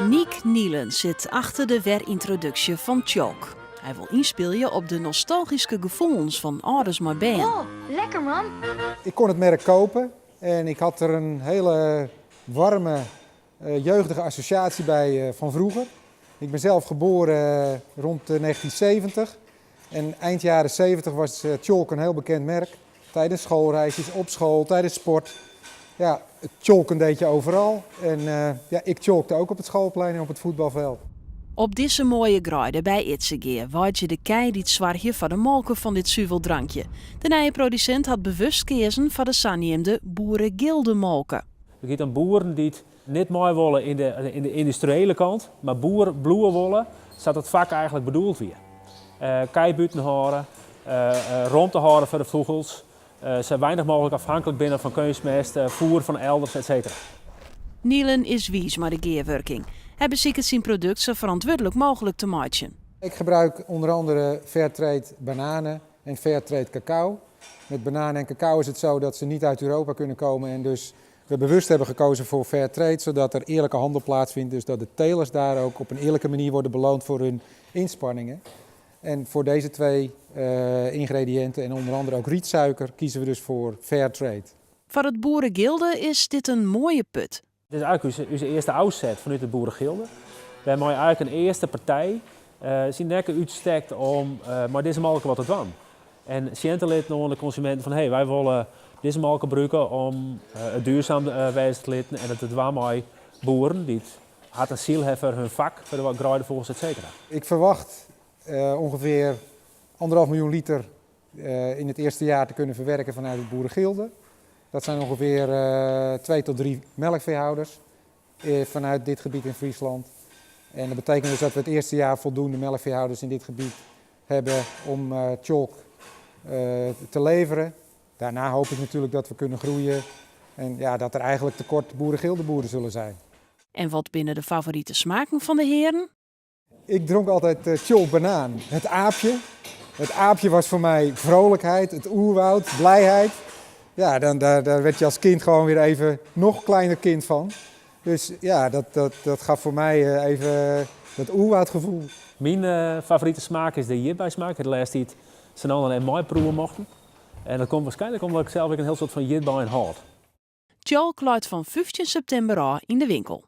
Niek Nielen zit achter de werintroductie van Tjalk. Hij wil inspelen op de nostalgische gevoelens van ouders maar band. Oh, lekker man. Ik kon het merk kopen en ik had er een hele warme, jeugdige associatie bij van vroeger. Ik ben zelf geboren rond 1970 en eind jaren 70 was Tjalk een heel bekend merk. Tijdens schoolreisjes, op school, tijdens sport. Ja, tjolken deed je overal en ik tjolkte ook op het schoolplein en op het voetbalveld. Op deze mooie graide bij Itzegeer waait je de kei die het zwartje van de molken van dit zuiveldrankje. De nieuwe producent had bewust gekozen voor de zaniemde boerengilde molken. Er gaat een boeren die het niet mooi willen in de industriële kant, maar bloeien willen, staat het vak eigenlijk bedoeld weer. Kei buiten houden, rond te houden voor de vogels. Zijn weinig mogelijk afhankelijk binnen van kunstmest, voer van elders, etc. Nielen is wies maar de geerwerking. Hij beziekt zijn product zo verantwoordelijk mogelijk te maken. Ik gebruik onder andere Fairtrade bananen en Fairtrade cacao. Met bananen en cacao is het zo dat ze niet uit Europa kunnen komen en dus we bewust hebben gekozen voor Fairtrade, zodat er eerlijke handel plaatsvindt. Dus dat de telers daar ook op een eerlijke manier worden beloond voor hun inspanningen. En voor deze twee ingrediënten en onder andere ook rietsuiker kiezen we dus voor Fairtrade. Voor het boerengilde is dit een mooie put. Dit is eigenlijk onze eerste uitzet vanuit het boerengilde. We hebben eigenlijk een eerste partij zien lekker uitstekt om maar deze malken wat te doen. En Sjentelit naar de consumenten van hey, wij willen deze malken gebruiken om het duurzaam wijze te litten en het te doen met boeren die het hart en ziel hebben voor hun vak, voor de graaidevogels, etc. Ik verwacht ongeveer 1,5 miljoen liter in het eerste jaar te kunnen verwerken vanuit het boerengilde. Dat zijn ongeveer 2 tot 3 melkveehouders vanuit dit gebied in Friesland. En dat betekent dus dat we het eerste jaar voldoende melkveehouders in dit gebied hebben om tjalk te leveren. Daarna hoop ik natuurlijk dat we kunnen groeien en ja, dat er eigenlijk tekort boerengildeboeren zullen zijn. En wat binnen de favoriete smaken van de heren? Ik dronk altijd tjalk banaan, het aapje. Het aapje was voor mij vrolijkheid, het oerwoud, blijheid. Ja, daar werd je als kind gewoon weer even nog kleiner kind van. Dus ja, dat gaf voor mij even dat oerwoudgevoel. Mijn favoriete smaak is de jitbij smaak. Het laatste iets zijn anderen en mooi proeven mochten. En dat komt waarschijnlijk omdat ik zelf een heel soort van jitbij houd. Tjalk luidt van 15 september aan in de winkel.